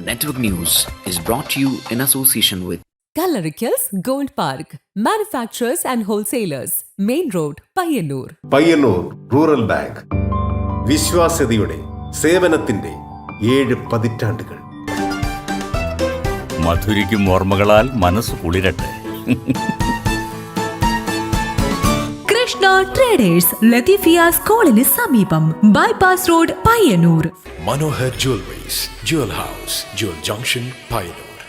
Network News is brought to you in association with Kalarikals Gold Park, manufacturers and wholesalers, Main Road, Payyannur. Payyannur rural bank വിശ്വാസ്യതയുടെ സേവനത്തിന്റെ 7 പതിറ്റാണ്ടുകൾ. മധുരിക്കും ഓർമ്മകളാൽ മനസ്സ് കുളിരട്ടെ. Krishna traders, ലത്തീഫിയാസ് കോളിന് സമീപം, bypass road, Payyanur. Manohar Jewelries, Jewel House, Jewel Junction, Payyannur,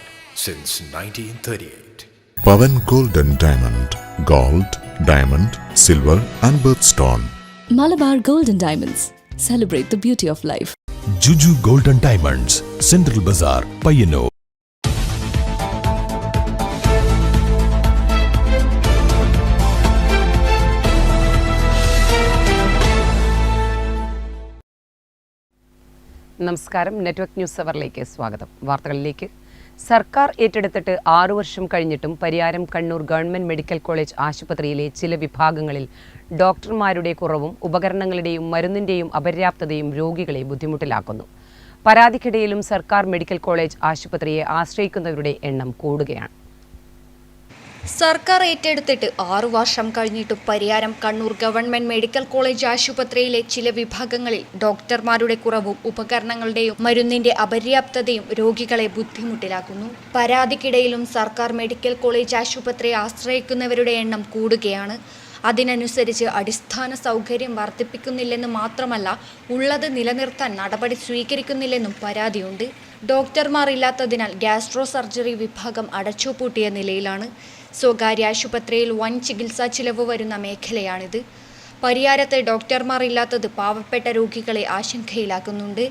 since 1938. Pavan Gold and Diamond, Gold, Diamond, Silver and Birthstone. Malabar Gold and Diamonds, celebrate the beauty of life. Juju Gold and Diamonds, Central Bazaar, Payyannur. നമസ്കാരം. Network news അവറിലേക്ക് സ്വാഗതം. വാർത്തകളിലേക്ക്. സർക്കാർ ഏറ്റെടുത്തിട്ട് 6 വർഷം കഴിഞ്ഞിട്ടും Pariyaram Kannur government medical college ആശുപത്രിയിലെ ചില വിഭാഗങ്ങളിൽ ഡോക്ടർമാരുടെ കുറവും ഉപകരണങ്ങളുടെയും മരുന്നിൻ്റെയും അപര്യാപ്തതയും രോഗികളെ ബുദ്ധിമുട്ടിലാക്കുന്നു. പരാതിക്കിടയിലും സർക്കാർ മെഡിക്കൽ കോളേജ് ആശുപത്രിയെ ആശ്രയിക്കുന്നവരുടെ എണ്ണം കൂടുകയാണ്. സർക്കാർ ഏറ്റെടുത്തിട്ട് 6 വർഷം കഴിഞ്ഞിട്ടും Pariyaram Kannur government medical college ആശുപത്രിയിലെ ചില വിഭാഗങ്ങളിൽ ഡോക്ടർമാരുടെ കുറവും ഉപകരണങ്ങളുടെയും മരുന്നിന്റെ അപര്യാപ്തതയും രോഗികളെ ബുദ്ധിമുട്ടിലാക്കുന്നു. പരാതിക്കിടയിലും സർക്കാർ മെഡിക്കൽ കോളേജ് ആശുപത്രിയെ ആശ്രയിക്കുന്നവരുടെ എണ്ണം കൂടുകയാണ്. അതിനനുസരിച്ച് അടിസ്ഥാന സൗകര്യം വർദ്ധിപ്പിക്കുന്നില്ലെന്ന് മാത്രമല്ല, ഉള്ളത് നിലനിർത്താൻ നടപടി സ്വീകരിക്കുന്നില്ലെന്നും പരാതിയുണ്ട്. ഡോക്ടർമാർ ഇല്ലാത്തതിനാൽ ഗ്യാസ്ട്രോ സർജറി വിഭാഗം അടച്ചുപൂട്ടിയ നിലയിലാണ്. സ്വകാര്യ ആശുപത്രിയിൽ വൻ ചികിത്സാ ചിലവ് വരുന്ന മേഖലയാണിത്. പരിയാരത്ത് ഡോക്ടർമാർ ഇല്ലാത്തത് പാവപ്പെട്ട രോഗികളെ ആശങ്കയിലാക്കുന്നുണ്ട്.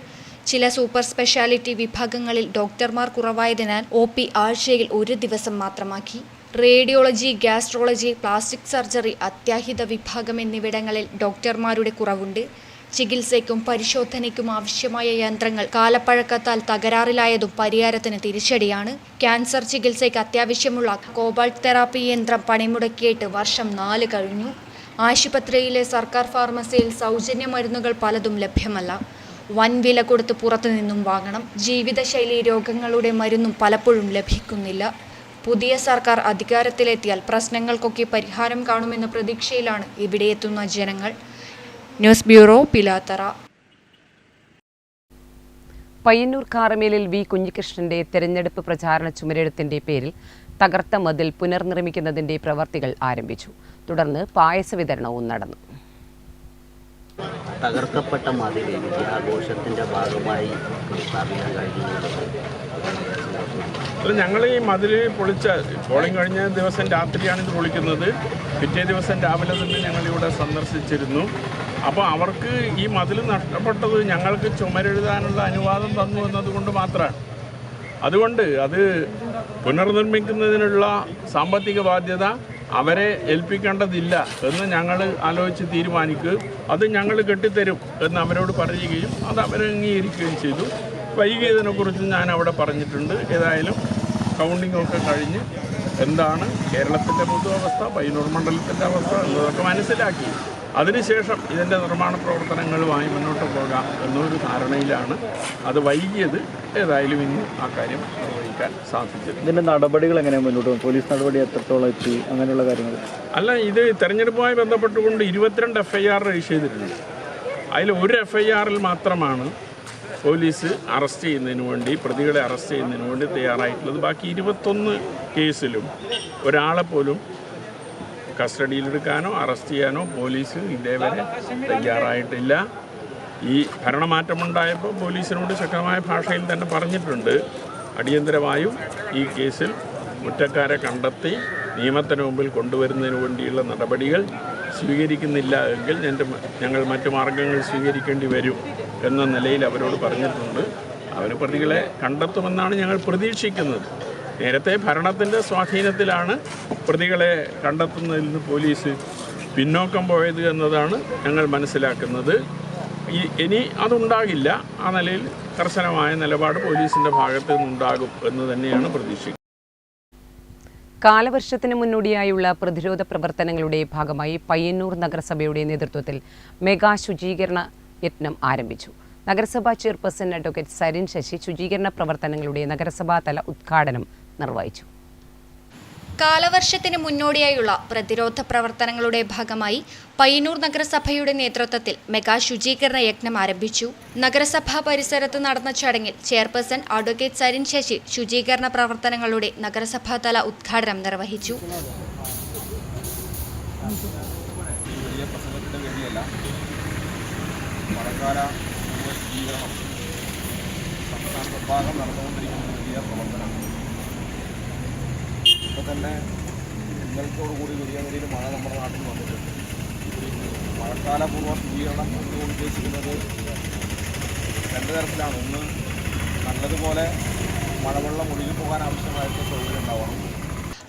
ചില സൂപ്പർ സ്പെഷ്യാലിറ്റി വിഭാഗങ്ങളിൽ ഡോക്ടർമാർ കുറവായതിനാൽ OP ആഴ്ചയിൽ 1 ദിവസം മാത്രമാക്കി. റേഡിയോളജി, ഗ്യാസ്ട്രോളജി, പ്ലാസ്റ്റിക് സർജറി, അത്യാഹിത വിഭാഗം എന്നിവിടങ്ങളിൽ ഡോക്ടർമാരുടെ കുറവുണ്ട്. ചികിത്സയ്ക്കും പരിശോധനയ്ക്കും ആവശ്യമായ യന്ത്രങ്ങൾ കാലപ്പഴക്കത്താൽ തകരാറിലായതും പരിയാരത്തിന് തിരിച്ചടിയാണ്. ക്യാൻസർ ചികിത്സയ്ക്ക് അത്യാവശ്യമുള്ള കോബാൾട്ട് തെറാപ്പി യന്ത്രം പണിമുടക്കിയിട്ട് വർഷം 4 കഴിഞ്ഞു. ആശുപത്രിയിലെ സർക്കാർ ഫാർമസിയിൽ സൗജന്യ മരുന്നുകൾ പലതും ലഭ്യമല്ല. വൻ വില കൊടുത്ത് പുറത്തു നിന്നും വാങ്ങണം. ജീവിതശൈലി രോഗങ്ങളുടെ മരുന്നും പലപ്പോഴും ലഭിക്കുന്നില്ല. പുതിയ സർക്കാർ അധികാരത്തിലെത്തിയാൽ പ്രശ്നങ്ങൾക്കൊക്കെ പരിഹാരം കാണുമെന്ന പ്രതീക്ഷയിലാണ് ഇവിടെ എത്തുന്ന ജനങ്ങൾ. News bureau, Pilathara. പയ്യന്നൂർ കാറമേലിൽ V. കുഞ്ഞികൃഷ്ണന്റെ തെരഞ്ഞെടുപ്പ് പ്രചാരണ ചുമരെഴുത്തിന്റെ പേരിൽ തകർത്ത മതിൽ പുനർനിർമ്മിക്കുന്നതിന്റെ പ്രവർത്തികൾ ആരംഭിച്ചു. തുടർന്ന് പായസ വിതരണവും നടന്നു. തകർക്കപ്പെട്ട മതിൽ ആഘോഷത്തിന്റെ ഭാഗമായി ഞങ്ങൾ ഈ മതിൽ പൊളിച്ച പോളിംഗ് കഴിഞ്ഞ ദിവസം രാത്രിയാണ് ഇത് പൊളിക്കുന്നത്. പിറ്റേ ദിവസം രാവിലെ തന്നെ ഞങ്ങളിവിടെ സന്ദർശിച്ചിരുന്നു. അപ്പോൾ അവർക്ക് ഈ മതിൽ നഷ്ടപ്പെട്ടത് ഞങ്ങൾക്ക് ചുമരെഴുതാനുള്ള അനുവാദം തന്നു എന്നതുകൊണ്ട് മാത്രമാണ്. അതുകൊണ്ട് അത് പുനർനിർമ്മിക്കുന്നതിനുള്ള സാമ്പത്തിക ബാധ്യത അവരെ ഏൽപ്പിക്കേണ്ടതില്ല എന്ന് ഞങ്ങൾ ആലോചിച്ച് തീരുമാനിക്കുകയും അത് ഞങ്ങൾ കെട്ടിത്തരും എന്ന് അവരോട് പറയുകയും അത് അവരെ അംഗീകരിക്കുകയും ചെയ്തു. വൈകിയതിനെക്കുറിച്ച് ഞാൻ അവിടെ പറഞ്ഞിട്ടുണ്ട്. ഏതായാലും കൗണ്ടിങ്ങൊക്കെ കഴിഞ്ഞ് എന്താണ് കേരളത്തിൻ്റെ പൊതു അവസ്ഥ, പയ്യന്നൂർ മണ്ഡലത്തിൻ്റെ അവസ്ഥ എന്നതൊക്കെ മനസ്സിലാക്കി അതിനുശേഷം ഇതിൻ്റെ നിർമ്മാണ പ്രവർത്തനങ്ങളുമായി മുന്നോട്ട് പോകാം എന്നൊരു ധാരണയിലാണ് അത് വൈകിയത്. ഏതായാലും ഇന്ന് ആ കാര്യം നിർവഹിക്കാൻ സാധിച്ചത്. ഇതിൻ്റെ നടപടികൾ എങ്ങനെയാണ് മുന്നോട്ട് പോകും? പോലീസ് നടപടി എത്രത്തോളം എത്തി? അങ്ങനെയുള്ള കാര്യങ്ങൾ അല്ല, ഇത് തെരഞ്ഞെടുപ്പുമായി ബന്ധപ്പെട്ടുകൊണ്ട് 22 FIR രജിസ്റ്റർ ചെയ്തിട്ടുണ്ട്. അതിൽ ഒരു FIR മാത്രമാണ് പോലീസ് അറസ്റ്റ് ചെയ്യുന്നതിന് വേണ്ടി, പ്രതികളെ അറസ്റ്റ് ചെയ്യുന്നതിന് വേണ്ടി തയ്യാറായിട്ടുള്ളത്. ബാക്കി 21 കേസിലും ഒരാളെ പോലും കസ്റ്റഡിയിലെടുക്കാനോ അറസ്റ്റ് ചെയ്യാനോ പോലീസ് ഇതേവരെ തയ്യാറായിട്ടില്ല. ഈ ഭരണമാറ്റമുണ്ടായപ്പോൾ പോലീസിനോട് ശക്തമായ ഭാഷയിൽ തന്നെ പറഞ്ഞിട്ടുണ്ട്, അടിയന്തരമായും ഈ കേസിൽ കുറ്റക്കാരെ കണ്ടെത്തി നിയമത്തിന് മുമ്പിൽ കൊണ്ടുവരുന്നതിന് വേണ്ടിയുള്ള നടപടികൾ സ്വീകരിക്കുന്നില്ല എങ്കിൽ ഞങ്ങൾ മറ്റു മാർഗങ്ങൾ സ്വീകരിക്കേണ്ടി വരും എന്ന നിലയിൽ അവരോട് പറഞ്ഞിട്ടുണ്ട്. അവർ പ്രതികളെ കണ്ടെത്തുമെന്നാണ് ഞങ്ങൾ പ്രതീക്ഷിക്കുന്നത്. നേരത്തെ ഭരണത്തിൻ്റെ സ്വാധീനത്തിലാണ് പ്രതികളെ കണ്ടെത്തുന്നതിൽ നിന്ന് പോലീസ് പിന്നോക്കം പോയത് എന്നതാണ് ഞങ്ങൾ മനസ്സിലാക്കുന്നത്. ഇനി അതുണ്ടാകില്ല. ആ നിലയിൽ കർശനമായ നിലപാട് പോലീസിൻ്റെ ഭാഗത്തു നിന്നുണ്ടാകും എന്ന് തന്നെയാണ് പ്രതീക്ഷിക്കുന്നത്. കാലവർഷത്തിന് മുന്നോടിയായുള്ള പ്രതിരോധ പ്രവർത്തനങ്ങളുടെ ഭാഗമായി പയ്യന്നൂർ നഗരസഭയുടെ നേതൃത്വത്തിൽ മെഗാ ശുചീകരണ യത്നം ആരംഭിച്ചു. നഗരസഭാ ചെയർപേഴ്സൺ അഡ്വക്കേറ്റ് സരിൻ ശശി ശുചീകരണ പ്രവർത്തനങ്ങളുടെ നഗരസഭാതല ഉദ്ഘാടനം നിർവഹിച്ചു. കാലവർഷത്തിന് മുന്നോടിയായുള്ള പ്രതിരോധ പ്രവർത്തനങ്ങളുടെ ഭാഗമായി പയ്യന്നൂർ നഗരസഭയുടെ നേതൃത്വത്തിൽ മെഗാ ശുചീകരണ യജ്ഞം ആരംഭിച്ചു. നഗരസഭാ പരിസരത്ത് നടന്ന ചടങ്ങിൽ ചെയർപേഴ്സൺ അഡ്വക്കേറ്റ് സരിൻ ശശി ശുചീകരണ പ്രവർത്തനങ്ങളുടെ നഗരസഭാതല ഉദ്ഘാടനം നിർവഹിച്ചു. ഇപ്പോൾ തന്നെ ഇന്നലത്തോടുകൂടി വലിയ നിലയിൽ മഴ നമ്മുടെ നാട്ടിൽ വന്നിട്ടുണ്ട്. മഴക്കാലപൂർവ്വ ശുചീകരണം കൊണ്ട് ഉദ്ദേശിക്കുന്നത് രണ്ട് തരത്തിലാണ്. ഒന്ന്, നല്ലതുപോലെ മഴവെള്ളം ഒഴുകി പോകാൻ ആവശ്യമായിട്ടുള്ള സൗകര്യം ഉണ്ടാവണം.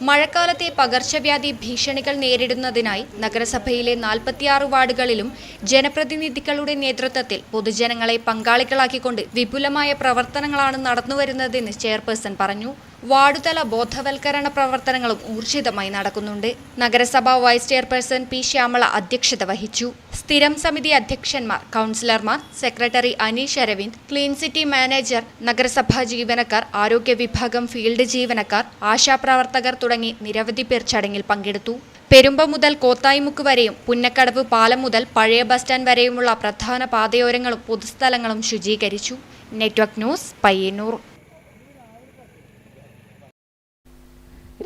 മഴക്കാലത്തെ പകർച്ചവ്യാധി ഭീഷണികൾ നേരിടുന്നതിനായി നഗരസഭയിലെ 46 വാർഡുകളിലും ജനപ്രതിനിധികളുടെ നേതൃത്വത്തിൽ പൊതുജനങ്ങളെ പങ്കാളികളാക്കിക്കൊണ്ട് വിപുലമായ പ്രവർത്തനങ്ങളാണ് നടന്നുവരുന്നതെന്ന് ചെയർപേഴ്സൺ പറഞ്ഞു. വാർഡുതല ബോധവൽക്കരണ പ്രവർത്തനങ്ങളും ഊർജിതമായി നടക്കുന്നുണ്ട്. നഗരസഭാ വൈസ് ചെയർപേഴ്സൺ പി ശ്യാമള അധ്യക്ഷത വഹിച്ചു. സ്ഥിരം സമിതി അധ്യക്ഷന്മാർ, കൗൺസിലർമാർ, secretary Aneesh Aravind, clean city manager, നഗരസഭാ ജീവനക്കാർ, ആരോഗ്യ വിഭാഗം ഫീൽഡ് ജീവനക്കാർ, ആശാപ്രവർത്തകർ തുടങ്ങി നിരവധി പേർ ചടങ്ങിൽ പങ്കെടുത്തു. പെരുമ്പ മുതൽ കോത്തായിമുക്ക് വരെയും പുന്നക്കടവ് പാലം മുതൽ പഴയ ബസ് സ്റ്റാൻഡ് വരെയുമുള്ള പ്രധാന പാതയോരങ്ങളും പൊതുസ്ഥലങ്ങളും ശുചീകരിച്ചു. Network news, Payyannur.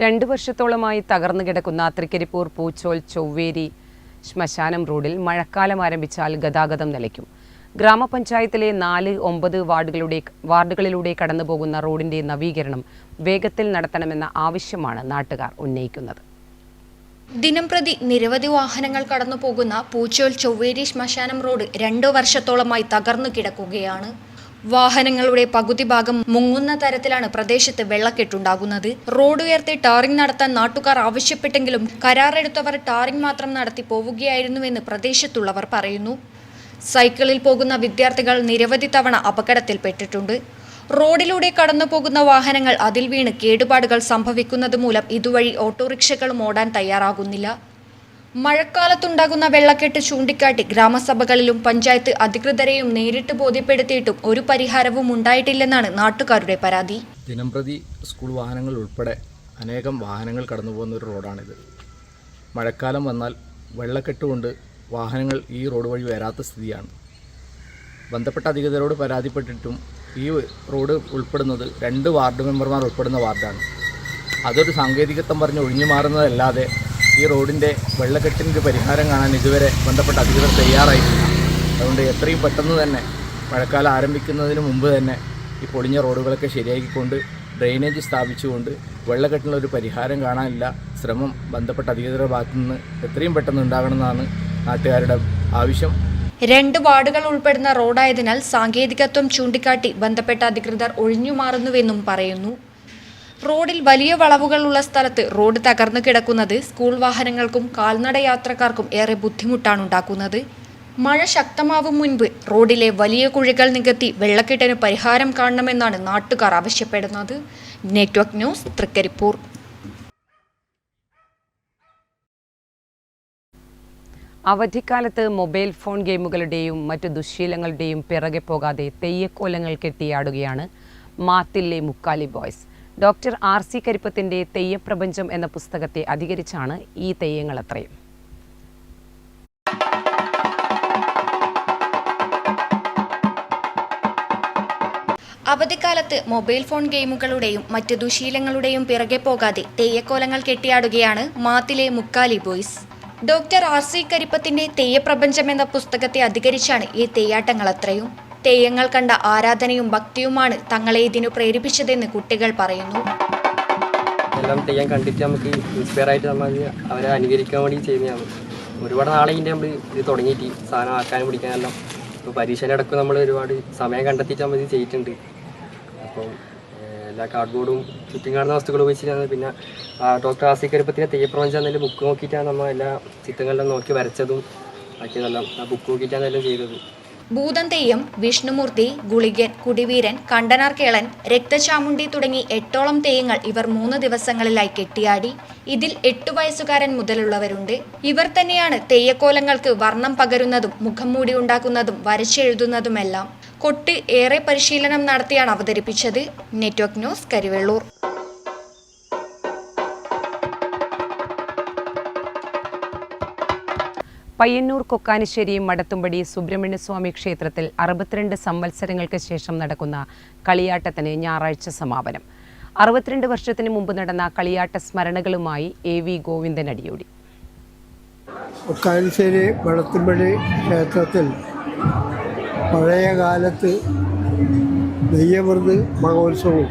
2 വർഷത്തോളമായി തകർന്നു കിടക്കുന്ന തൃക്കരിപ്പൂർ പൂച്ചോൽ ചൊവ്വേരി ശ്മശാനം റോഡിൽ മഴക്കാലം ആരംഭിച്ചാൽ ഗതാഗതം നിലയ്ക്കും. ഗ്രാമപഞ്ചായത്തിലെ 4, 9 വാർഡുകളിലൂടെ കടന്നുപോകുന്ന റോഡിന്റെ നവീകരണം വേഗത്തിൽ നടത്തണമെന്ന ആവശ്യമാണ് നാട്ടുകാർ ഉന്നയിക്കുന്നത്. ദിനംപ്രതി നിരവധി വാഹനങ്ങൾ കടന്നുപോകുന്ന പൂച്ചോൽ ചൊവ്വേരി ശ്മശാനം റോഡ് 2 വർഷത്തോളമായി തകർന്നു കിടക്കുകയാണ്. വാഹനങ്ങളുടെ പകുതി ഭാഗം മുങ്ങുന്ന തരത്തിലാണ് പ്രദേശത്ത് വെള്ളക്കെട്ടുണ്ടാകുന്നത്. റോഡ് ഉയർത്തി ടാറിംഗ് നടത്താൻ നാട്ടുകാർ ആവശ്യപ്പെട്ടെങ്കിലും കരാറെടുത്തവർ ടാറിംഗ് മാത്രം നടത്തി പോവുകയായിരുന്നുവെന്ന് പ്രദേശത്തുള്ളവർ പറയുന്നു. സൈക്കിളിൽ പോകുന്ന വിദ്യാർത്ഥികൾ നിരവധി തവണ അപകടത്തിൽപ്പെട്ടിട്ടുണ്ട്. റോഡിലൂടെ കടന്നു പോകുന്ന വാഹനങ്ങൾ അതിൽ വീണ് കേടുപാടുകൾ സംഭവിക്കുന്നത് മൂലം ഇതുവഴി ഓട്ടോറിക്ഷകളും ഓടാൻ തയ്യാറാകുന്നില്ല. മഴക്കാലത്തുണ്ടാകുന്ന വെള്ളക്കെട്ട് ചൂണ്ടിക്കാട്ടി ഗ്രാമസഭകളിലും പഞ്ചായത്ത് അധികൃതരെയും നേരിട്ട് ബോധ്യപ്പെടുത്തിയിട്ടും ഒരു പരിഹാരവും ഉണ്ടായിട്ടില്ലെന്നാണ് നാട്ടുകാരുടെ പരാതി. ദിനംപ്രതി സ്കൂൾ വാഹനങ്ങൾ ഉൾപ്പെടെ അനേകം വാഹനങ്ങൾ കടന്നുപോകുന്ന ഒരു റോഡാണിത്. മഴക്കാലം വന്നാൽ വെള്ളക്കെട്ട് കൊണ്ട് വാഹനങ്ങൾ ഈ റോഡ് വഴി വരാത്ത സ്ഥിതിയാണ്. ബന്ധപ്പെട്ട അധികൃതരോട് പരാതിപ്പെട്ടിട്ടും ഈ റോഡ് ഉൾപ്പെടുന്നത് 2 വാർഡ് മെമ്പർമാർ ഉൾപ്പെടുന്ന വാർഡാണ്. അതൊരു സാങ്കേതികത്വം പറഞ്ഞ് ഒഴിഞ്ഞു മാറുന്നതല്ലാതെ ഈ റോഡിൻ്റെ വെള്ളക്കെട്ടിൻ്റെ പരിഹാരം കാണാൻ ഇതുവരെ ബന്ധപ്പെട്ട അധികൃതർ തയ്യാറായിട്ടില്ല. അതുകൊണ്ട് എത്രയും പെട്ടെന്ന് തന്നെ മഴക്കാലം ആരംഭിക്കുന്നതിന് മുമ്പ് തന്നെ ഈ പൊളിഞ്ഞ റോഡുകളൊക്കെ ശരിയാക്കിക്കൊണ്ട് ഡ്രെയിനേജ് സ്ഥാപിച്ചുകൊണ്ട് വെള്ളക്കെട്ടിനൊരു പരിഹാരം കാണാനില്ല ശ്രമം ബന്ധപ്പെട്ട അധികൃതരുടെ ഭാഗത്തു നിന്ന് എത്രയും പെട്ടെന്ന് ഉണ്ടാകണമെന്നാണ് നാട്ടുകാരുടെ ആവശ്യം. 2 വാർഡുകൾ ഉൾപ്പെടുന്ന റോഡായതിനാൽ സാങ്കേതികത്വം ചൂണ്ടിക്കാട്ടി ബന്ധപ്പെട്ട അധികൃതർ ഒഴിഞ്ഞുമാറുന്നുവെന്നും പറയുന്നു. റോഡിൽ വലിയ വളവുകളുള്ള സ്ഥലത്ത് റോഡ് തകർന്നു കിടക്കുന്നത് സ്കൂൾ വാഹനങ്ങൾക്കും കാൽനട യാത്രക്കാർക്കും ഏറെ ബുദ്ധിമുട്ടാണുണ്ടാക്കുന്നത്. മഴ ശക്തമാവും മുൻപ് റോഡിലെ വലിയ കുഴികൾ നികത്തി വെള്ളക്കെട്ടിന് പരിഹാരം കാണണമെന്നാണ് നാട്ടുകാർ ആവശ്യപ്പെടുന്നത്. Network news, Trikaripur. അവധിക്കാലത്ത് മൊബൈൽ ഫോൺ ഗെയിമുകളുടെയും മറ്റു ദുശ്ശീലങ്ങളുടെയും പിറകെ പോകാതെ തെയ്യക്കോലങ്ങൾ കെട്ടിയാടുകയാണ് മാത്തിലെ മുക്കാലി ബോയ്സ്. ഡോക്ടർ RC കരിപ്പത്തിൻ്റെ തെയ്യപ്രപഞ്ചം എന്ന പുസ്തകത്തെ അധികരിച്ചാണ് ഈ തെയ്യങ്ങളത്രയും. അവധിക്കാലത്ത് മൊബൈൽ ഫോൺ ഗെയിമുകളുടെയും മറ്റ് ദുശീലങ്ങളുടെയും പിറകെ പോകാതെ തെയ്യക്കോലങ്ങൾ കെട്ടിയാടുകയാണ് മാത്തിലെ മുക്കാലി ബോയ്സ്. ഡോക്ടർ RC കരിപ്പത്തിന്റെ തെയ്യപ്രപഞ്ചം എന്ന പുസ്തകത്തെ അധികരിച്ചാണ് ഈ തെയ്യാട്ടങ്ങളത്രയും. തെയ്യങ്ങൾ കണ്ട ആരാധനയും ഭക്തിയുമാണ് തങ്ങളെ ഇതിനു പ്രേരിപ്പിച്ചതെന്ന് കുട്ടികൾ പറയുന്നു. എല്ലാം തെയ്യം കണ്ടിട്ട് നമുക്ക് ഇൻസ്പയർ ആയിട്ട് നമ്മൾ അവരെ അനുകരിക്കാൻ വേണ്ടി ചെയ്യുന്നതാണ്. ഒരുപാട് നാളെ നമ്മൾ ഇത് തുടങ്ങിയിട്ട് സാധനം ആക്കാനും പിടിക്കാനെല്ലാം. ഇപ്പോൾ പരീക്ഷയിലടക്കം നമ്മൾ ഒരുപാട് സമയം കണ്ടെത്തിയിട്ട് നമ്മൾ ഇത് ചെയ്തിട്ടുണ്ട്. അപ്പോൾ എല്ലാ കാർഡ്ബോർഡും ചുറ്റും കാണുന്ന വസ്തുക്കൾ ഉപയോഗിച്ചിട്ടാണ്. പിന്നെ ഡോക്ടർ RC കരിപ്പത്തിൻ്റെ തെയ്യപ്രപഞ്ചം എന്നതിൽ ബുക്ക് നോക്കിയിട്ടാണ് നമ്മൾ എല്ലാ ചിത്രങ്ങളിലും നോക്കി വരച്ചതും ആക്കിയതെല്ലാം. ആ ബുക്ക് നോക്കിയിട്ടാണ് എല്ലാം ചെയ്തത്. ഭൂതം തെയ്യം, വിഷ്ണുമൂർത്തി, ഗുളികൻ, കുടിവീരൻ, കണ്ടനാർ കേളൻ, രക്തചാമുണ്ടി തുടങ്ങി 8ഓളം തെയ്യങ്ങൾ ഇവർ 3 ദിവസങ്ങളിലായി കെട്ടിയാടി. ഇതിൽ 8 വയസ്സുകാരൻ മുതലുള്ളവരുണ്ട്. ഇവർ തന്നെയാണ് തെയ്യക്കോലങ്ങൾക്ക് വർണ്ണം പകരുന്നതും മുഖം മൂടി ഉണ്ടാക്കുന്നതും വരച്ചെഴുതുന്നതുമെല്ലാം. കൊട്ട് ഏറെ പരിശീലനം നടത്തിയാണ് അവതരിപ്പിച്ചത്. Network news, Karivellur. പയ്യന്നൂർ കൊക്കാനിശ്ശേരി മടത്തുംപടി സുബ്രഹ്മണ്യസ്വാമി ക്ഷേത്രത്തിൽ 62 സംവത്സരങ്ങൾക്ക് ശേഷം നടക്കുന്ന കളിയാട്ടത്തിന് ഞായറാഴ്ച സമാപനം. 62 വർഷത്തിന് മുമ്പ് നടന്ന കളിയാട്ട സ്മരണകളുമായി AV ഗോവിന്ദൻ അടിയോടി. കൊക്കാനിശ്ശേരി മടത്തുംപടി ക്ഷേത്രത്തിൽ പഴയ കാലത്ത് നെയ്യമൃത് മഹോത്സവവും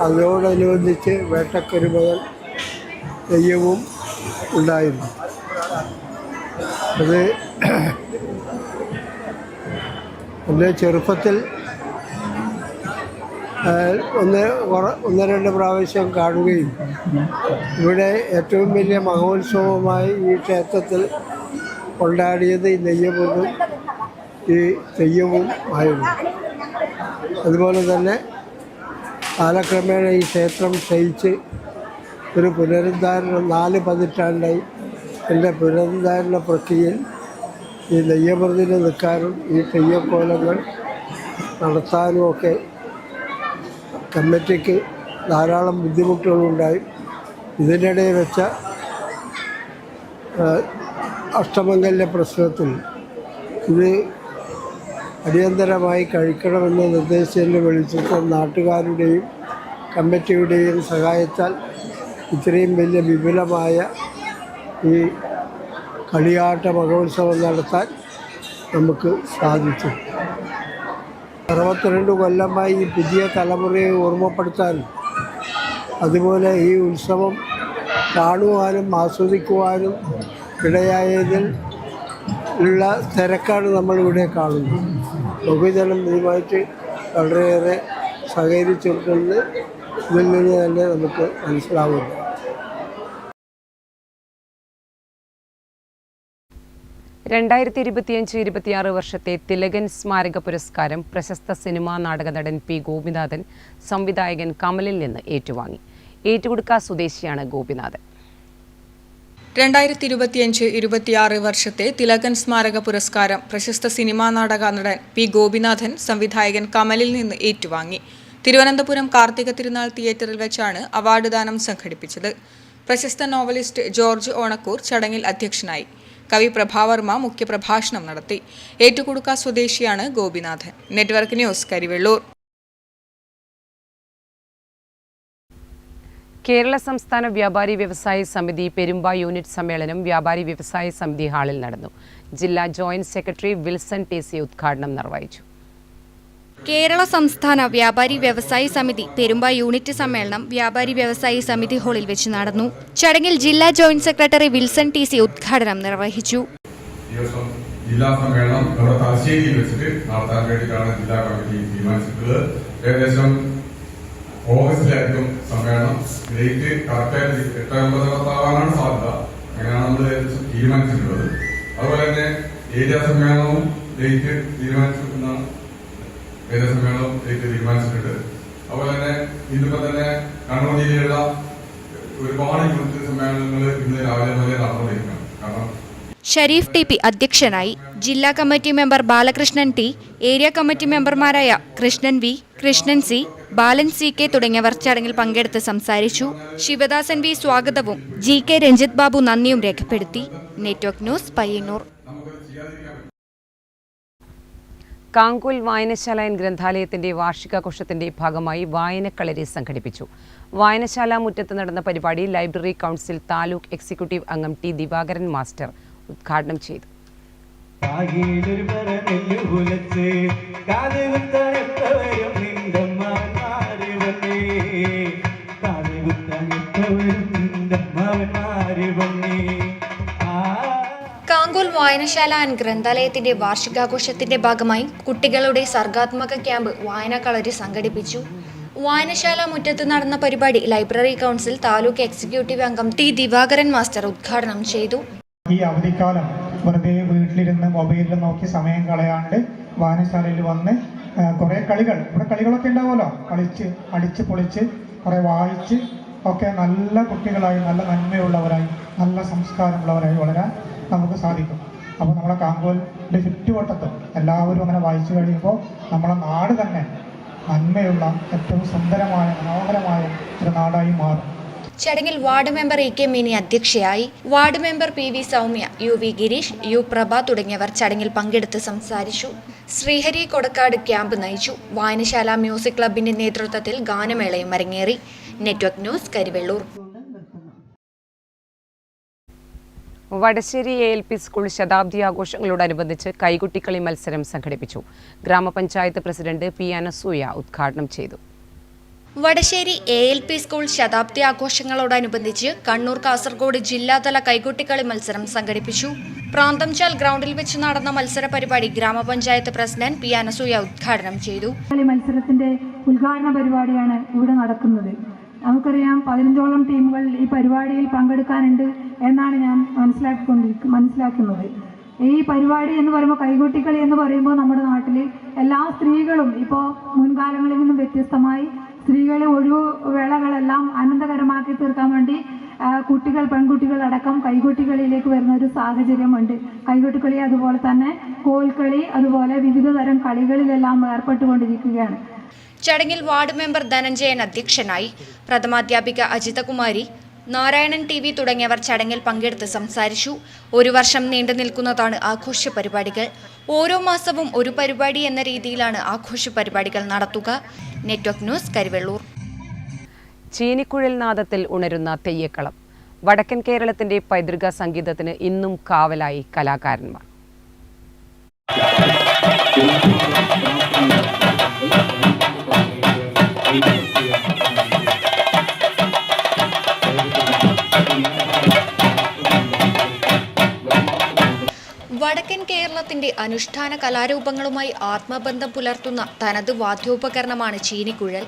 അതിനോടനുബന്ധിച്ച് വേട്ടക്കരുമകൾ തെയ്യവും ഉണ്ടായിരുന്നു. അത് എൻ്റെ ചെറുപ്പത്തിൽ ഒന്ന് രണ്ട് പ്രാവശ്യം കാണുകയും ഇവിടെ ഏറ്റവും വലിയ മഹോത്സവമായി ഈ ക്ഷേത്രത്തിൽ കൊണ്ടാടിയത് ഈ നെയ്യമൃതും ഈ തെയ്യവും ആയിരുന്നു. അതുപോലെ തന്നെ കാലക്രമേണ ഈ ക്ഷേത്രം ക്ഷയിച്ച് ഒരു പുനരുദ്ധാരണം 4 പതിറ്റാണ്ടായി എൻ്റെ പുനരുദ്ധാരണ പ്രക്രിയയിൽ ഈ നെയ്യമൃതിന് നിൽക്കാനും ഈ തെയ്യക്കോലങ്ങൾ നടത്താനുമൊക്കെ കമ്മിറ്റിക്ക് ധാരാളം ബുദ്ധിമുട്ടുകളുണ്ടായി. ഇതിനിടെ വെച്ച അഷ്ടമംഗല്യ പ്രശ്നത്തിൽ ഇത് അടിയന്തരമായി കഴിക്കണമെന്ന് നിർദ്ദേശിച്ചതിൻ്റെ വെളിച്ചത്തിൽ നാട്ടുകാരുടെയും കമ്മിറ്റിയുടെയും സഹായത്താൽ ഇത്രയും വലിയ വിപുലമായ ഈ കളിയാട്ട മഹോത്സവം നടത്താൻ നമുക്ക് സാധിച്ചു. 62 കൊല്ലമായി ഈ പുതിയ തലമുറയെ ഓർമ്മപ്പെടുത്താനും അതുപോലെ ഈ ഉത്സവം കാണുവാനും ആസ്വദിക്കുവാനും ഇടയായതിൽ ഉള്ള തിരക്കാണ് നമ്മളിവിടെ കാണുന്നത്. ബഹുജനം ഇതുമായിട്ട് വളരെയേറെ സഹകരിച്ചിട്ടുണ്ട്. ഇതിൽ നിന്ന് തന്നെ നമുക്ക് മനസ്സിലാവുന്നു. 2025-26 വർഷത്തെ തിലകൻ സ്മാരക പുരസ്കാരം പ്രശസ്ത സിനിമാ നാടക നടൻ P. ഗോപിനാഥൻ സംവിധായകൻ കമലിൽ നിന്ന് ഏറ്റുവാങ്ങി. ഏറ്റുകൊടുക്ക സ്വദേശിയാണ് ഗോപിനാഥൻ. 2025-26 വർഷത്തെ തിലകൻ സ്മാരക പുരസ്കാരം പ്രശസ്ത സിനിമാ നാടക നടൻ P. ഗോപിനാഥൻ സംവിധായകൻ കമലിൽ നിന്ന് ഏറ്റുവാങ്ങി. തിരുവനന്തപുരം കാർത്തിക തിരുനാൾ തിയേറ്ററിൽ വെച്ചാണ് അവാർഡ് ദാനം സംഘടിപ്പിച്ചത്. പ്രശസ്ത നോവലിസ്റ്റ് ജോർജ് ഓണക്കൂർ ചടങ്ങിൽ അധ്യക്ഷനായി. കവി പ്രഭാവർമ്മ മുഖ്യപ്രഭാഷണം നടത്തി. ഏറ്റുകൊടുക്ക സ്വദേശിയാണ് ഗോപിനാഥൻ. Network news, Karivellur. കേരള സംസ്ഥാന വ്യാപാരി വ്യവസായി സമിതി പെരുമ്പ യൂണിറ്റ് സമ്മേളനം വ്യാപാരി വ്യവസായ സമിതി ഹാളിൽ നടന്നു. ജില്ലാ ജോയിന്റ് സെക്രട്ടറി വിൽസൺ TC ഉദ്ഘാടനം നിർവഹിച്ചു. കേരള സംസ്ഥാന വ്യാപാരി വ്യവസായി സമിതി പെരുമ്പ യൂണിറ്റ് സമ്മേളനം വ്യാപാരി വ്യവസായി സമിതി ഹാളിൽ വെച്ച് നടന്നു. ചടങ്ങിൽ ജില്ലാ ജോയിന്റ് സെക്രട്ടറി വിൽസൺ TC ഉദ്ഘാടനം നിർവഹിച്ചു. ജില്ലാ സമ്മേളനം നമ്മുടെ തലശ്ശേരിയിൽ വെച്ചിട്ട് നടത്താൻ വേണ്ടിയിട്ടാണ് ജില്ലാ കമ്മിറ്റി തീരുമാനിച്ചിട്ടുള്ളത്. ഏകദേശം ഓഗസ്റ്റിലായിരിക്കും സമ്മേളനം. ഡേറ്റ് കറക്റ്റായിട്ട് 8-9 ആവാനാണ് സാധ്യത. അങ്ങനെയാണ് നമ്മൾ ഏകദേശം തീരുമാനിച്ചിട്ടുള്ളത്. അതുപോലെ തന്നെ ഏരിയ സമ്മേളനവും ഡേറ്റ് തീരുമാനിച്ചിട്ടുണ്ടെന്നാണ് തീരുമാനിച്ചിട്ടുണ്ട്. അതുപോലെ തന്നെ ഇന്നിപ്പോ തന്നെ കണ്ണൂർ ജില്ലയിലുള്ള ഒരുപാട് യൂണിറ്റ് സമ്മേളനങ്ങൾ ഇന്ന് രാവിലെ മുതലേ നടന്നുകൊണ്ടിരിക്കണം. കാരണം ഷരീഫ് TP അധ്യക്ഷനായി. ജില്ലാ committee member Balakrishnan T, area committee മെമ്പർമാരായ കൃഷ്ണൻ V, കൃഷ്ണൻ C, ബാലൻ CK തുടങ്ങിയവർ ചടങ്ങിൽ പങ്കെടുത്ത് സംസാരിച്ചു. ശിവദാസൻ V സ്വാഗതവും GK രഞ്ജിത് ബാബു നന്ദിയും രേഖപ്പെടുത്തി. Network news, Payyanur. കാങ്കൂൽ വായനശാല ഗ്രന്ഥാലയത്തിന്റെ വാർഷികാഘോഷത്തിന്റെ ഭാഗമായി വായനക്കളരി സംഘടിപ്പിച്ചു. വായനശാല മുറ്റത്ത് നടന്ന പരിപാടി ലൈബ്രറി കൗൺസിൽ താലൂക്ക് എക്സിക്യൂട്ടീവ് അംഗം T. ദിവാകരൻ മാസ്റ്റർ ഉദ്ഘാടനം ചെയ്തു. കാങ്കൂൽ വായനശാല ആൻഡ് ഗ്രന്ഥാലയത്തിന്റെ വാർഷികാഘോഷത്തിന്റെ ഭാഗമായി കുട്ടികളുടെ സർഗാത്മക ക്യാമ്പ് വായനക്കളരി സംഘടിപ്പിച്ചു. വായനശാല മുറ്റത്ത് നടന്ന പരിപാടി ലൈബ്രറി കൗൺസിൽ താലൂക്ക് എക്സിക്യൂട്ടീവ് അംഗം T. ദിവാകരൻ മാസ്റ്റർ ഉദ്ഘാടനം ചെയ്തു. ഈ അവധിക്കാലം വെറുതെ വീട്ടിലിരുന്ന് മൊബൈലിൽ നോക്കി സമയം കളയാണ്ട് വായനശാലയിൽ വന്ന് കുറേ ഇവിടെ കളികളൊക്കെ ഉണ്ടാവുമല്ലോ, കളിച്ച് അടിച്ച് പൊളിച്ച് കുറേ വായിച്ച് ഒക്കെ നല്ല കുട്ടികളായി, നല്ല നന്മയുള്ളവരായി, നല്ല സംസ്കാരമുള്ളവരായി വളരാൻ നമുക്ക് സാധിക്കും. അപ്പോൾ നമ്മുടെ കാങ്കോൽ ചുറ്റുവട്ടത്തും എല്ലാവരും അങ്ങനെ വായിച്ചു കഴിയുമ്പോൾ നമ്മളെ നാട് തന്നെ നന്മയുള്ള ഏറ്റവും സുന്ദരമായ മനോഹരമായ ഒരു നാടായി മാറും. ചടങ്ങിൽ ward member E K Mini അധ്യക്ഷയായി. Ward member P V Soumya, U V Girish, U Prabha തുടങ്ങിയവർ ചടങ്ങിൽ പങ്കെടുത്ത് സംസാരിച്ചു. ശ്രീഹരി കൊടക്കാട് ക്യാമ്പ് നയിച്ചു. വായനശാല മ്യൂസിക് ക്ലബിന്റെ നേതൃത്വത്തിൽ ഗാനമേളയും അരങ്ങേറി. Network news, Karivellur. Vadassery ALP school ശതാബ്ദി ആഘോഷങ്ങളോടനുബന്ധിച്ച് കൈകൊട്ടിക്കളി മത്സരം സംഘടിപ്പിച്ചു. ഗ്രാമപഞ്ചായത്ത് പ്രസിഡന്റ് പി അനസൂയ ഉദ്ഘാടനം ചെയ്തു. വടശ്ശേരി ALP സ്കൂൾ ശതാബ്ദി ആഘോഷങ്ങളോടനുബന്ധിച്ച് കണ്ണൂർ കാസർഗോഡ് ജില്ലാതല കൈകൊട്ടിക്കളി മത്സരം സംഘടിപ്പിച്ചു. പ്രാന്തംചാൽ ഗ്രൗണ്ടിൽ വെച്ച് നടന്ന മത്സര പരിപാടി ഗ്രാമപഞ്ചായത്ത് പ്രസിഡന്റ് പി അനസൂയ ഉദ്ഘാടനം ചെയ്തു. മത്സരത്തിന്റെ ഉദ്ഘാടന പരിപാടിയാണ് ഇവിടെ നടക്കുന്നത്. നമുക്കറിയാം 15ഓളം ടീമുകൾ ഈ പരിപാടിയിൽ പങ്കെടുക്കാനുണ്ട് എന്നാണ് ഞാൻ മനസ്സിലാക്കുന്നത്. ഈ പരിപാടി എന്ന് പറയുമ്പോൾ, കൈകൊട്ടിക്കളി എന്ന് പറയുമ്പോൾ നമ്മുടെ നാട്ടിൽ എല്ലാ സ്ത്രീകളും ഇപ്പോൾ മുൻകാലങ്ങളിൽ നിന്നും വ്യത്യസ്തമായി സ്ത്രീകളെ ഒഴിവുവേളകളെല്ലാം ആനന്ദകരമാക്കി തീർക്കാൻ വേണ്ടി പെൺകുട്ടികൾ അടക്കം കൈകൊട്ടിക്കളിയിലേക്ക് വരുന്ന ഒരു സാഹചര്യമുണ്ട്. കൈകൊട്ടിക്കളി, അതുപോലെ തന്നെ കോൽക്കളി, അതുപോലെ വിവിധ തരം കളികളിലെല്ലാം ഏർപ്പെട്ടുകൊണ്ടിരിക്കുകയാണ്. ചടങ്ങിൽ വാർഡ് മെമ്പർ ധനഞ്ജയൻ അധ്യക്ഷനായി. പ്രഥമാധ്യാപിക അജിതകുമാരി, നാരായണൻ TV തുടങ്ങിയവർ ചടങ്ങിൽ പങ്കെടുത്ത് സംസാരിച്ചു. ഒരു വർഷം നീണ്ടു നിൽക്കുന്നതാണ് ആഘോഷ പരിപാടികൾ. ഓരോ മാസവും ഒരു പരിപാടി എന്ന രീതിയിലാണ് ആഘോഷ പരിപാടികൾ നടത്തുക. Network news, Karivellur. ചീനിക്കുഴൽ നാദത്തിൽ ഉണരുന്ന തെയ്യക്കളം. വടക്കൻ കേരളത്തിന്റെ പൈതൃക സംഗീതത്തിന് ഇന്നും കാവലായി കലാകാരന്മാർ. വടക്കൻ കേരളത്തിന്റെ അനുഷ്ഠാന കലാരൂപങ്ങളുമായി ആത്മബന്ധം പുലർത്തുന്ന തനത് വാദ്യോപകരണമാണ് ചീനിക്കുഴൽ.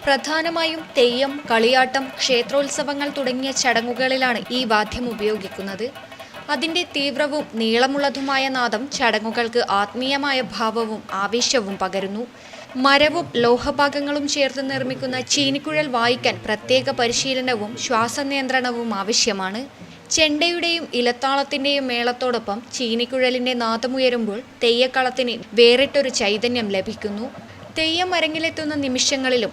പ്രധാനമായും തെയ്യം, കളിയാട്ടം, ക്ഷേത്രോത്സവങ്ങൾ തുടങ്ങിയ ചടങ്ങുകളിലാണ് ഈ വാദ്യം ഉപയോഗിക്കുന്നത്. അതിന്റെ തീവ്രവും നീളമുള്ളതുമായ നാദം ചടങ്ങുകൾക്ക് ആത്മീയമായ ഭാവവും ആവേശവും പകരുന്നു. മരവും ലോഹഭാഗങ്ങളും ചേർത്ത് നിർമ്മിക്കുന്ന ചീനിക്കുഴൽ വായിക്കാൻ പ്രത്യേക പരിശീലനവും ശ്വാസനിയന്ത്രണവും ആവശ്യമാണ്. ചെണ്ടയുടെയും ഇലത്താളത്തിന്റെയും മേളത്തോടൊപ്പം ചീനിക്കുഴലിന്റെ നാദമുയരുമ്പോൾ തെയ്യക്കളത്തിന് വേറിട്ടൊരു ചൈതന്യം ലഭിക്കുന്നു. തെയ്യം അരങ്ങിലെത്തുന്ന നിമിഷങ്ങളിലും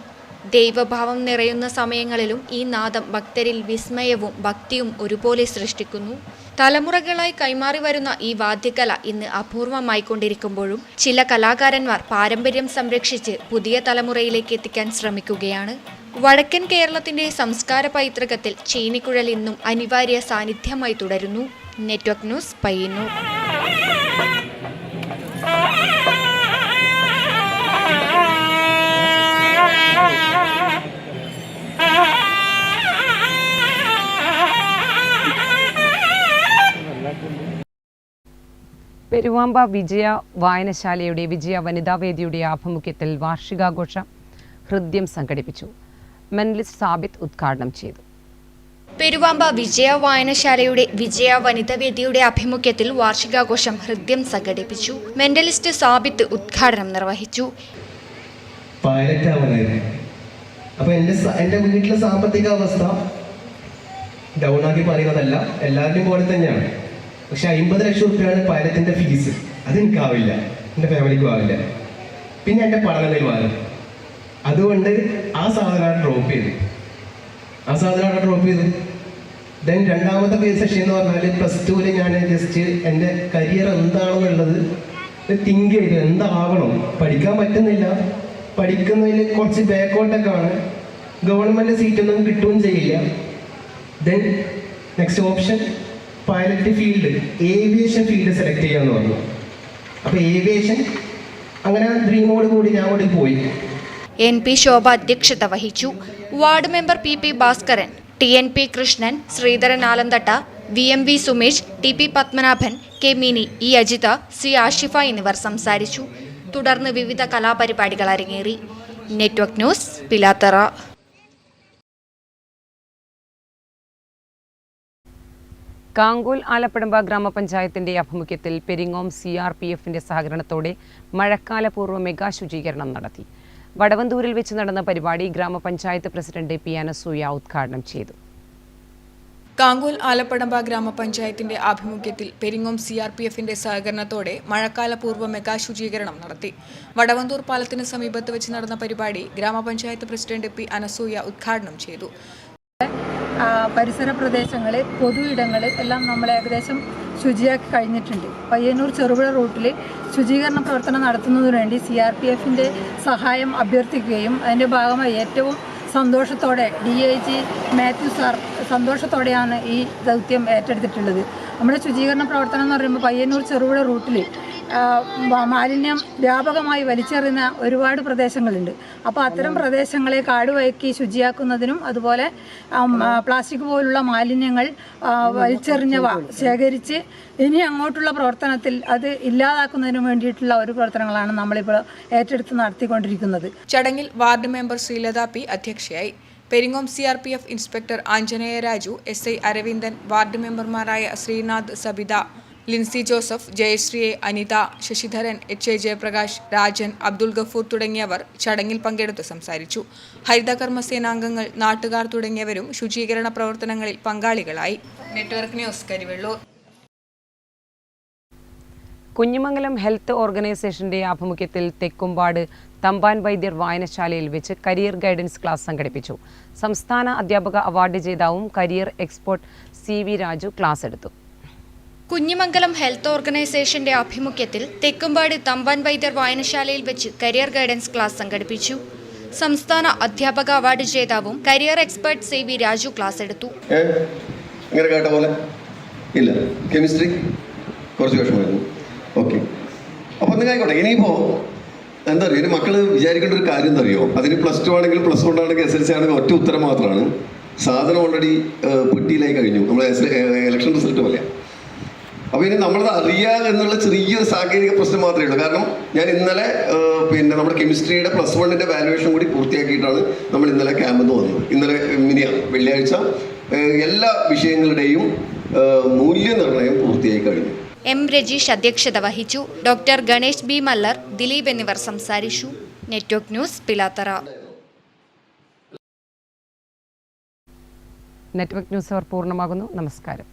ദൈവഭാവം നിറയുന്ന സമയങ്ങളിലും ഈ നാദം ഭക്തരിൽ വിസ്മയവും ഭക്തിയും ഒരുപോലെ സൃഷ്ടിക്കുന്നു. തലമുറകളായി കൈമാറി വരുന്ന ഈ വാദ്യകല ഇന്ന് അപൂർവമായിക്കൊണ്ടിരിക്കുമ്പോഴും ചില കലാകാരന്മാർ പാരമ്പര്യം സംരക്ഷിച്ച് പുതിയ തലമുറയിലേക്ക് എത്തിക്കാൻ ശ്രമിക്കുകയാണ്. വടക്കൻ കേരളത്തിന്റെ സംസ്കാര പൈതൃകത്തിൽ ചീനിക്കുഴൽ ഇന്നും അനിവാര്യ സാന്നിധ്യമായി തുടരുന്നു. Network news, Payyannur. പെരുവാമ്പ വിജയ വായനശാലയുടെ വിജയ വനിതാവേദിയുടെ ആഭിമുഖ്യത്തിൽ വാർഷികാഘോഷ ഹൃദ്യം സംഘടിപ്പിച്ചു. മെന്റലിസ്റ്റ് സാബിത്ത് ഉദ്ഘാടനം ചെയ്തു. പെരുവാമ്പ വിജയ വായനശാലയുടെ വിജയ വനിതാവേദിയുടെ ആഭിമുഖ്യത്തിൽ വാർഷികാഘോഷം ഹൃദ്യം സംഘടിപ്പിച്ചു. മെന്റലിസ്റ്റ് സാബിത്ത് ഉദ്ഘാടനം നിർവഹിച്ചു. അപ്പൊ എന്റെ വീട്ടിലെ സാമ്പത്തിക അവസ്ഥ ഡൗൺ ആക്കി പറയുന്നതല്ല, എല്ലാവരുടെയും പോലെ തന്നെയാണ്. പക്ഷെ 50 ലക്ഷം രൂപയാണ് പൈലറ്റിന്റെ ഫീസ്. അതെനിക്കാവില്ല, എൻ്റെ ഫാമിലിക്കും ആവില്ല. പിന്നെ എൻ്റെ പഠന നിലവാരം, അതുകൊണ്ട് ആ സാധനം ഡ്രോപ്പ് ചെയ്തു. ദെൻ രണ്ടാമത്തെ പേജ് സെഷൻ എന്ന് പറഞ്ഞാൽ +2 ഞാൻ ജസ്റ്റ് എൻ്റെ കരിയർ എന്താണെന്നുള്ളത് തിങ്ക് ചെയ്തു. എന്താവണം, പഠിക്കാൻ പറ്റുന്നില്ല, പഠിക്കുന്നതിൽ കുറച്ച് ബാക്കോട്ടൊക്കെയാണ്, ഗവൺമെൻറ് സീറ്റൊന്നും കിട്ടുകയും ചെയ്യില്ല. Then next option pilot field, aviation field select ചെയ്യാന്ന് പറഞ്ഞു. അപ്പോൾ ഏവിയേഷൻ അങ്ങനെ ഡ്രീമോട് കൂടി ഞാൻ കൂടി പോയി. NP ശോഭ അധ്യക്ഷത വഹിച്ചു. Ward member PP Bhaskaran, TNP Krishnan, Sreedharan Alanthatta, VMV Sumesh, TP Padmanabhan, K Mini, E Ajitha, C Ashifa എന്നിവർ സംസാരിച്ചു. തുടർന്ന് വിവിധ കലാപരിപാടികൾ അരങ്ങേറി. Network news, Pilathara. കാങ്കോൽ ആലപ്പടമ്പ ഗ്രാമപഞ്ചായത്തിന്റെ ആഭിമുഖ്യത്തിൽ പെരിങ്ങോം CRPFന്റെ സഹകരണത്തോടെ മഴക്കാലപൂർവ്വ മെഗാ ശുചീകരണം നടത്തി. വടവന്തൂരിൽ വെച്ച് നടന്ന പരിപാടി ഗ്രാമപഞ്ചായത്ത് പ്രസിഡന്റ് P അനസൂയ ഉദ്ഘാടനം ചെയ്തു. കാങ്കോൽ ആലപ്പടമ്പ ഗ്രാമപഞ്ചായത്തിന്റെ ആഭിമുഖ്യത്തിൽ പെരിങ്ങോം CRPFന്റെ സഹകരണത്തോടെ മഴക്കാലപൂർവ്വ മെഗാ ശുചീകരണം നടത്തി. വടവന്തൂർ പാലത്തിന് സമീപത്ത് വെച്ച് നടന്ന പരിപാടി ഗ്രാമപഞ്ചായത്ത് പ്രസിഡന്റ് P. അനസൂയ ഉദ്ഘാടനം ചെയ്തു. പരിസര പ്രദേശങ്ങളിൽ പൊതു ഇടങ്ങളിൽ എല്ലാം നമ്മൾ ഏകദേശം ശുചിയാക്കി കഴിഞ്ഞിട്ടുണ്ട്. പയ്യന്നൂർ ചെറുപുഴ റൂട്ടിൽ ശുചീകരണ പ്രവർത്തനം നടത്തുന്നതിനു വേണ്ടി CRPFന്റെ സഹായം അഭ്യർത്ഥിക്കുകയും അതിൻ്റെ ഭാഗമായി ഏറ്റവും സന്തോഷത്തോടെ DIG മാത്യു സാർ സന്തോഷത്തോടെയാണ് ഈ ദൗത്യം ഏറ്റെടുത്തിട്ടുള്ളത്. നമ്മുടെ ശുചീകരണ പ്രവർത്തനം എന്ന് പറയുമ്പോൾ പയ്യന്നൂർ ചെറുപുഴ റൂട്ടിൽ മാലിന്യം വ്യാപകമായി വലിച്ചെറിയുന്ന ഒരുപാട് പ്രദേശങ്ങളുണ്ട്. അപ്പോൾ അത്തരം പ്രദേശങ്ങളെ കാടുവയക്കി ശുചിയാക്കുന്നതിനും അതുപോലെ പ്ലാസ്റ്റിക് പോലുള്ള മാലിന്യങ്ങൾ വലിച്ചെറിഞ്ഞവ ശേഖരിച്ച് ഇനി അങ്ങോട്ടുള്ള പ്രവർത്തനത്തിൽ അത് ഇല്ലാതാക്കുന്നതിനും വേണ്ടിയിട്ടുള്ള ഒരു പ്രവർത്തനങ്ങളാണ് നമ്മളിപ്പോൾ ഏറ്റെടുത്ത് നടത്തിക്കൊണ്ടിരിക്കുന്നത്. ചടങ്ങിൽ വാർഡ് മെമ്പർ ശ്രീലത P. അധ്യക്ഷയായി. Peringome CRPF inspector Anjaneya Raju, SI Aravindan, ward മെമ്പർമാരായ ശ്രീനാഥ്, സബിത, ലിൻസി ജോസഫ്, ജയശ്രീ, അനിത, ശശിധരൻ, HA ജയപ്രകാശ്, രാജൻ, അബ്ദുൾ ഗഫൂർ തുടങ്ങിയവർ ചടങ്ങിൽ പങ്കെടുത്ത് സംസാരിച്ചു. ഹരിതകർമ്മസേനാംഗങ്ങൾ, നാട്ടുകാർ തുടങ്ങിയവരും ശുചീകരണ പ്രവർത്തനങ്ങളിൽ പങ്കാളികളായി. Network news, Karivellur. Kunhimangalam health ഓർഗനൈസേഷന്റെ ആഭിമുഖ്യത്തിൽ തെക്കുംപാട് തമ്പാൻ വൈദ്യർ വായനശാലയിൽ വെച്ച് കരിയർ ഗൈഡൻസ് ക്ലാസ് സംഘടിപ്പിച്ചു. സംസ്ഥാന അധ്യാപക അവാർഡ് ജേതാവും career expert CV Raju class എടുത്തു. കുഞ്ഞിമംഗലം ഹെൽത്ത് ഓർഗനൈസേഷന്റെ ആഭിമുഖ്യത്തിൽ തെക്കുംപാട് തമ്പാൻ വൈദ്യർ വായനശാലയിൽ വെച്ച് കരിയർ ഗൈഡൻസ് ക്ലാസ് സംഘടിപ്പിച്ചു. സംസ്ഥാന അധ്യാപക അവാർഡ് ജേതാവും career expert CV Raju class എടുത്തു. കെമിസ്ട്രി കുറച്ച് വിഷമമായിരുന്നു. ഓക്കെ, അപ്പോൾ എന്തെങ്കിലും ഇനിയിപ്പോൾ എന്താ പറയുക, ഇനി മക്കൾ വിചാരിക്കേണ്ട ഒരു കാര്യം എന്താ അറിയോ, അതിന് +2 ആണെങ്കിലും +1 ആണെങ്കിലും SLC ആണെങ്കിലും ഒറ്റ ഉത്തരം മാത്രമാണ്. സാധനം ഓൾറെഡി പെട്ടിയിലായി കഴിഞ്ഞു, നമ്മൾ ഇലക്ഷൻ റിസൾട്ട് പോലെ. അപ്പോൾ ഇനി നമ്മളത് അറിയാതെ എന്നുള്ള ചെറിയൊരു സാങ്കേതിക പ്രശ്നം മാത്രമേ ഉള്ളൂ. കാരണം ഞാൻ ഇന്നലെ നമ്മുടെ കെമിസ്ട്രിയുടെ +1ന്റെ വാല്യുവേഷൻ കൂടി പൂർത്തിയാക്കിയിട്ടാണ് നമ്മൾ ഇന്നലെ ക്യാമ്പിൽ വന്നത്. ഇന്നലെ വെള്ളിയാഴ്ച എല്ലാ വിഷയങ്ങളുടെയും മൂല്യനിർണ്ണയം പൂർത്തിയായി കഴിഞ്ഞു. M. രജീഷ് അധ്യക്ഷത വഹിച്ചു. Doctor Ganesh B. മല്ലർ, ദിലീപ് എന്നിവർ സംസാരിച്ചു. Network news, Pilathara. Network news അവർ പൂർണ്ണമാകുന്നു. നമസ്കാരം.